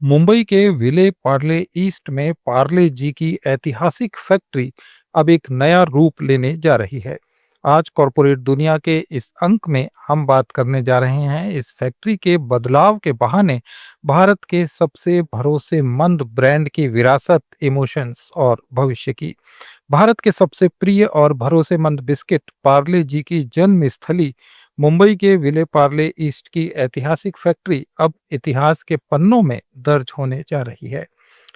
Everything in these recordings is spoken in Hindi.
मुंबई के विले पार्ले ईस्ट में पार्ले जी की ऐतिहासिक फैक्ट्री अब एक नया रूप लेने जा रही है। आज कॉरपोरेट दुनिया के इस अंक में हम बात करने जा रहे हैं इस फैक्ट्री के बदलाव के बहाने भारत के सबसे भरोसेमंद ब्रांड की विरासत, इमोशंस और भविष्य की। भारत के सबसे प्रिय और भरोसेमंद बिस्किट पार्ले जी की जन्म स्थली मुंबई के विले पार्ले ईस्ट की ऐतिहासिक फैक्ट्री अब इतिहास के पन्नों में दर्ज होने जा रही है।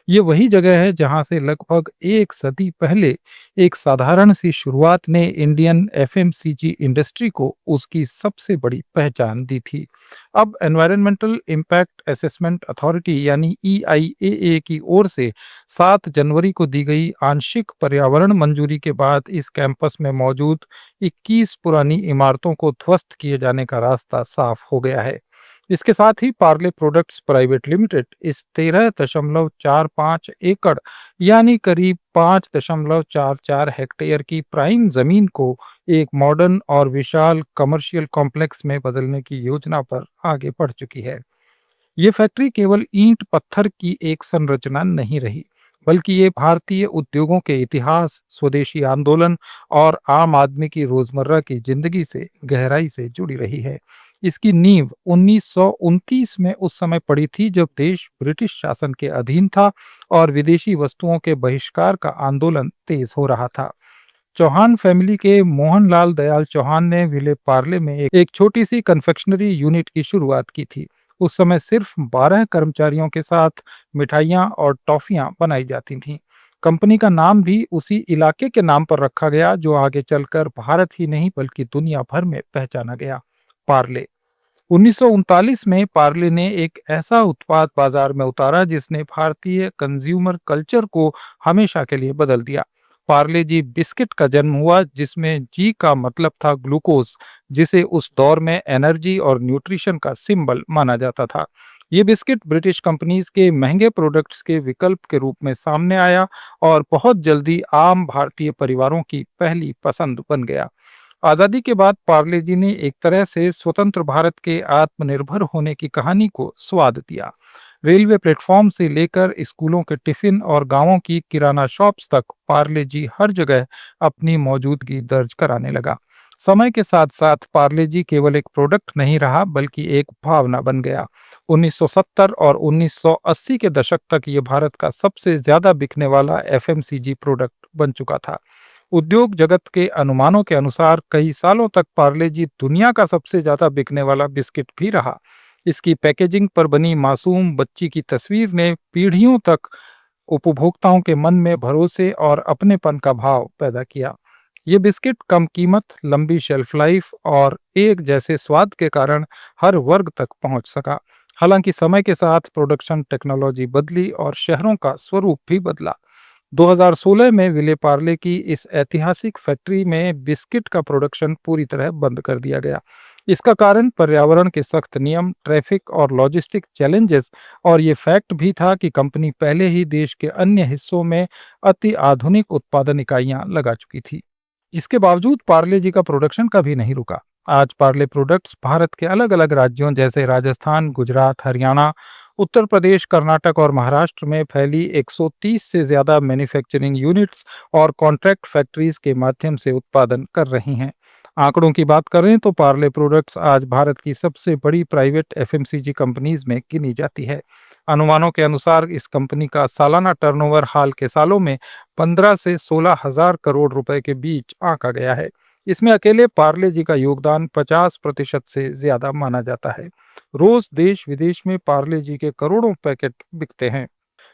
ये वही जगह है जहां से लगभग एक सदी पहले एक साधारण सी शुरुआत ने इंडियन एफएमसीजी इंडस्ट्री को उसकी सबसे बड़ी पहचान दी थी। अब एनवायरमेंटल इम्पैक्ट असेसमेंट अथॉरिटी यानी ईआईएए की ओर से 7 जनवरी को दी गई आंशिक पर्यावरण मंजूरी के बाद इस कैंपस में मौजूद 21 पुरानी इमारतों को ध्वस्त किए जाने का रास्ता साफ हो गया है। इसके साथ ही पार्ले प्रोडक्ट्स प्राइवेट लिमिटेड इस 13.45 एकड़ यानी करीब 5.44 हेक्टेयर की प्राइम जमीन को एक मॉडर्न और विशाल कमर्शियल कॉम्प्लेक्स में बदलने की योजना पर आगे बढ़ चुकी है। ये फैक्ट्री केवल ईंट पत्थर की एक संरचना नहीं रही, बल्कि ये भारतीय उद्योगों के इतिहास, स्वदेशी आंदोलन और आम आदमी की रोजमर्रा की जिंदगी से गहराई से जुड़ी रही है। इसकी नींव 1929 में उस समय पड़ी थी जब देश ब्रिटिश शासन के अधीन था और विदेशी वस्तुओं के बहिष्कार का आंदोलन तेज हो रहा था। चौहान फैमिली के मोहनलाल दयाल चौहान ने विले पार्ले में एक छोटी सी कन्फेक्शनरी यूनिट की शुरुआत की थी। उस समय सिर्फ 12 कर्मचारियों के साथ मिठाइयाँ और टॉफियाँ बनाई जाती थीं। कंपनी का नाम भी उसी इलाके के नाम पर रखा गया जो आगे चलकर भारत ही नहीं बल्कि दुनिया भर में पहचाना गया, पार्ले। 1939 में पार्ले ने एक ऐसा उत्पाद बाजार में उतारा जिसने भारतीय कंज्यूमर कल्चर को हमेशा के लिए बदल दिया। पार्ले जी बिस्किट का जन्म हुआ जिसमें जी का मतलब था ग्लूकोज, जिसे उस दौर में एनर्जी और न्यूट्रिशन का सिंबल माना जाता था। ये बिस्किट ब्रिटिश कंपनीज के महंगे प्रोडक्ट्स के विकल्प के रूप में सामने आया और बहुत जल्दी आम भारतीय परिवारों की पहली पसंद बन गया। आजादी के बाद पार्ले जी ने एक तरह से स्वतंत्र भारत के आत्मनिर्भर होने की कहानी को स्वाद दिया। रेलवे प्लेटफॉर्म से लेकर स्कूलों के टिफिन और गांवों की किराना शॉप्स तक पार्ले जी हर जगह अपनी मौजूदगी दर्ज कराने लगा। समय के साथ साथ पार्ले जी केवल एक प्रोडक्ट नहीं रहा बल्कि एक भावना बन गया। 1970 और 1980 के दशक तक ये भारत का सबसे ज्यादा बिकने वाला एफएमसीजी प्रोडक्ट बन चुका था। उद्योग जगत के अनुमानों के अनुसार कई सालों तक पार्ले जी दुनिया का सबसे ज्यादा बिकने वाला बिस्किट भी रहा। इसकी पैकेजिंग पर बनी मासूम बच्ची की तस्वीर ने पीढ़ियों तक उपभोक्ताओं के मन में भरोसे और अपनेपन का भाव पैदा किया। ये बिस्किट कम कीमत, लंबी शेल्फ लाइफ और एक जैसे स्वाद के कारण हर वर्ग तक पहुंच सका। हालांकि समय के साथ प्रोडक्शन टेक्नोलॉजी बदली और शहरों का स्वरूप भी बदला। 2016 में विले पार्ले की इस ऐतिहासिक फैक्ट्री में बिस्किट का प्रोडक्शन पूरी तरह बंद कर दिया गया। इसका कारण पर्यावरण के सख्त नियम, ट्रैफिक और लॉजिस्टिक चैलेंजेस और ये फैक्ट भी था कि कंपनी पहले ही देश के अन्य हिस्सों में अति आधुनिक उत्पादन इकाइयां लगा चुकी थी। इसके बावजूद पार्ले जी का प्रोडक्शन कभी नहीं रुका। आज पार्ले प्रोडक्ट्स भारत के अलग अलग राज्यों जैसे राजस्थान, गुजरात, हरियाणा, उत्तर प्रदेश, कर्नाटक और महाराष्ट्र में फैली 130 से ज्यादा मैन्युफैक्चरिंग यूनिट्स और कॉन्ट्रैक्ट फैक्ट्रीज के माध्यम से उत्पादन कर रही हैं। आंकड़ों की बात करें तो पार्ले प्रोडक्ट्स आज भारत की सबसे बड़ी प्राइवेट एफएमसीजी कंपनीज में गिनी जाती है। अनुमानों के अनुसार इस कंपनी का सालाना टर्नओवर हाल के सालों में 15 से 16 हजार करोड़ रुपए के बीच आंका गया है। इसमें अकेले पार्ले जी का योगदान 50% से ज्यादा माना जाता है। रोज देश विदेश में पार्ले जी के करोड़ों पैकेट बिकते हैं।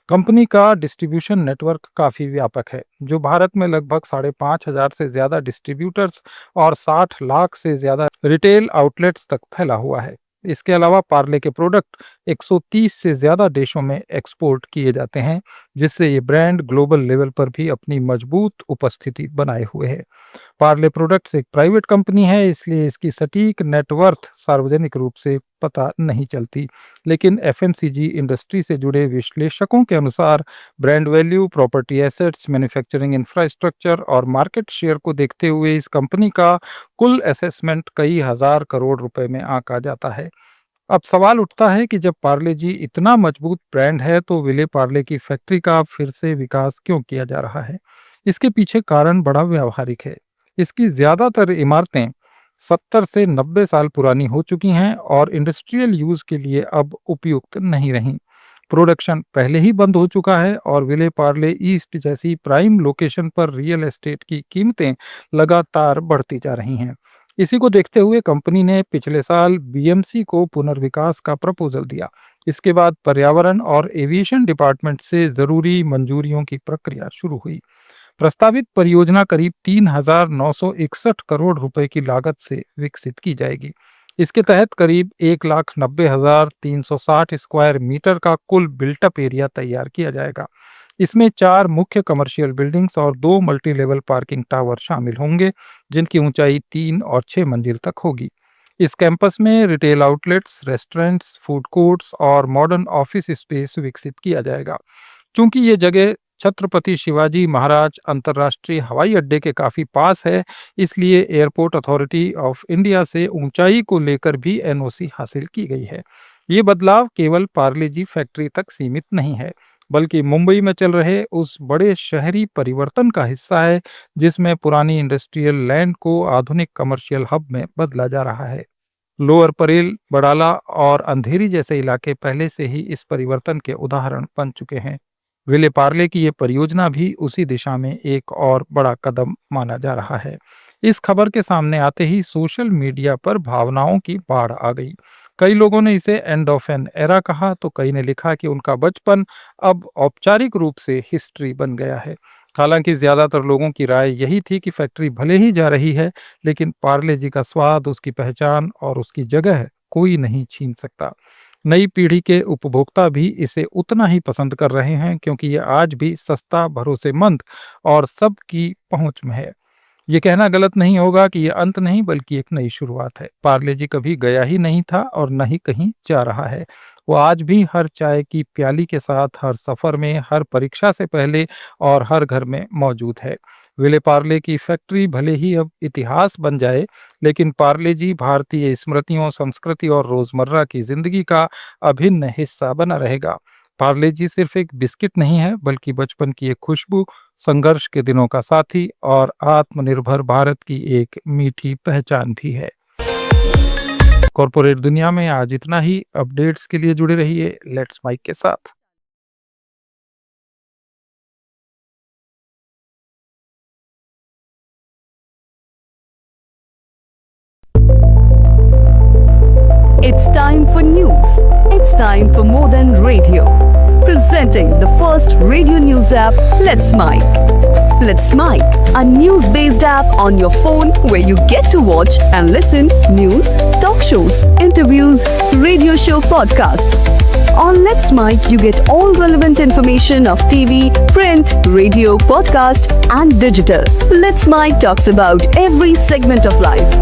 कंपनी का डिस्ट्रीब्यूशन नेटवर्क काफी व्यापक है, जो भारत में लगभग 5,500 से ज्यादा डिस्ट्रीब्यूटर्स और 60 लाख से ज्यादा रिटेल आउटलेट्स तक फैला हुआ है। इसके अलावा पार्ले के प्रोडक्ट 130 से ज्यादा देशों में एक्सपोर्ट किए जाते हैं, जिससे ये ब्रांड ग्लोबल लेवल पर भी अपनी मजबूत उपस्थिति बनाए हुए है। पार्ले प्रोडक्ट्स एक प्राइवेट कंपनी है, इसलिए इसकी सटीक नेटवर्थ सार्वजनिक रूप से पता नहीं चलती। लेकिन एफएमसीजी इंडस्ट्री से जुड़े विश्लेषकों के अनुसार brand value, property assets, manufacturing infrastructure और मार्केट शेयर को देखते हुए इस कंपनी का कुल असेसमेंट कई हजार करोड़ रुपए में आंका जाता है। अब सवाल उठता है कि जब पार्ले जी इतना मजबूत ब्रांड है तो विले पार्ले की फैक्ट्री का फिर से विकास क्यों किया जा रहा है? इसके पीछे कारण बड़ा व्यावहारिक है। इसकी ज्यादातर इमारतें 70 से 90 साल पुरानी हो चुकी हैं और इंडस्ट्रियल यूज के लिए अब उपयुक्त नहीं रहीं। प्रोडक्शन पहले ही बंद हो चुका है और विले पार्ले ईस्ट जैसी प्राइम लोकेशन पर रियल एस्टेट की कीमतें लगातार बढ़ती जा रही हैं। इसी को देखते हुए कंपनी ने पिछले साल बीएमसी को पुनर्विकास का प्रपोजल दिया। इसके बाद पर्यावरण और एविएशन डिपार्टमेंट से जरूरी मंजूरियों की प्रक्रिया शुरू हुई। प्रस्तावित परियोजना करीब 3,961 करोड़ रुपए की लागत से विकसित की जाएगी। इसके तहत करीब 1,90,360 स्क्वायर मीटर का कुल बिल्टअप एरिया तैयार किया जाएगा। इसमें 4 मुख्य कमर्शियल बिल्डिंग्स और 2 मल्टी लेवल पार्किंग टावर शामिल होंगे, जिनकी ऊंचाई 3 और 6 मंजिल तक होगी। इस कैंपस में retail outlets, restaurants, food courts और मॉडर्न ऑफिस स्पेस विकसित किया जाएगा। चूंकि ये जगह छत्रपति शिवाजी महाराज अंतर्राष्ट्रीय हवाई अड्डे के काफी पास है, इसलिए एयरपोर्ट अथॉरिटी ऑफ इंडिया से ऊंचाई को लेकर भी एनओसी हासिल की गई है। ये बदलाव केवल पार्ले जी फैक्ट्री तक सीमित नहीं है, बल्कि मुंबई में चल रहे उस बड़े शहरी परिवर्तन का हिस्सा है जिसमें पुरानी इंडस्ट्रियल लैंड को आधुनिक कमर्शियल हब में बदला जा रहा है। लोअर परेल, बड़ाला और अंधेरी जैसे इलाके पहले से ही इस परिवर्तन के उदाहरण बन चुके हैं। विले पार्ले की ये परियोजना भी उसी दिशा में एक और बड़ा कदम माना जा रहा है। इस खबर के सामने आते ही सोशल मीडिया पर भावनाओं की बाढ़ आ गई। कई लोगों ने इसे एंड ऑफ एन एरा कहा, तो कई ने लिखा कि उनका बचपन अब औपचारिक रूप से हिस्ट्री बन गया है। हालांकि ज्यादातर लोगों की राय यही थी कि फैक्ट्री भले ही जा रही है, लेकिन पार्ले जी का स्वाद, उसकी पहचान और उसकी जगह कोई नहीं छीन सकता। नई पीढ़ी के उपभोक्ता भी इसे उतना ही पसंद कर रहे हैं, क्योंकि ये आज भी सस्ता, भरोसेमंद और सबकी पहुंच में है। ये कहना गलत नहीं होगा कि ये अंत नहीं, बल्कि एक नई शुरुआत है। पार्ले जी कभी गया ही नहीं था और न ही कहीं जा रहा है। वो आज भी हर चाय की प्याली के साथ, हर सफर में, हर परीक्षा से पहले और हर घर में मौजूद है। विले पार्ले की फैक्ट्री भले ही अब इतिहास बन जाए, लेकिन पार्ले जी भारतीय स्मृतियों, संस्कृति और रोजमर्रा की जिंदगी का अभिन्न हिस्सा बना रहेगा। पार्ले जी सिर्फ एक बिस्किट नहीं है, बल्कि बचपन की एक खुशबू, संघर्ष के दिनों का साथी और आत्मनिर्भर भारत की एक मीठी पहचान भी है। कॉर्पोरेट दुनिया में आज इतना ही। अपडेट्स के लिए जुड़े रहिए लेट्स माइक के साथ। It's time for news. It's time for more than radio. Presenting the first radio news app, Let's Mic. Let's Mic, a news-based app on your phone where you get to watch and listen news, talk shows, interviews, radio show podcasts. On Let's Mic, you get all relevant information of TV, print, radio, podcast, and digital. Let's Mic talks about every segment of life.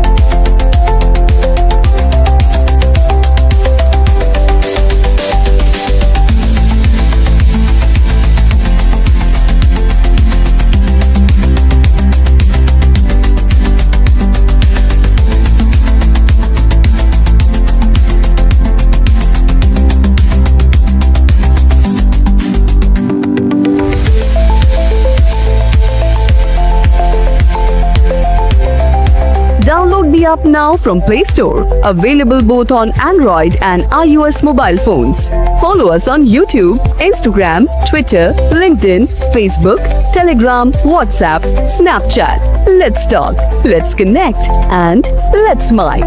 Download the app now from Play Store. Available both on Android and iOS mobile phones. Follow us on YouTube, Instagram, Twitter, LinkedIn, Facebook, Telegram, WhatsApp, Snapchat. Let's talk, let's connect, and let's mic.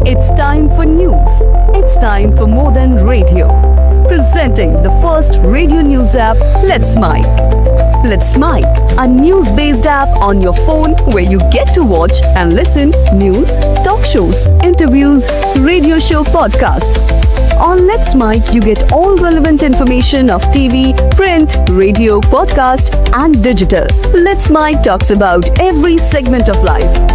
It's time for news. It's time for more than radio. Presenting the first radio news app, Let's Mic. Let's Mic, a news-based app on your phone where you get to watch and listen news, talk shows, interviews, radio show podcasts. On Let's Mic, you get all relevant information of TV, print, radio, podcast, and digital. Let's Mic talks about every segment of life.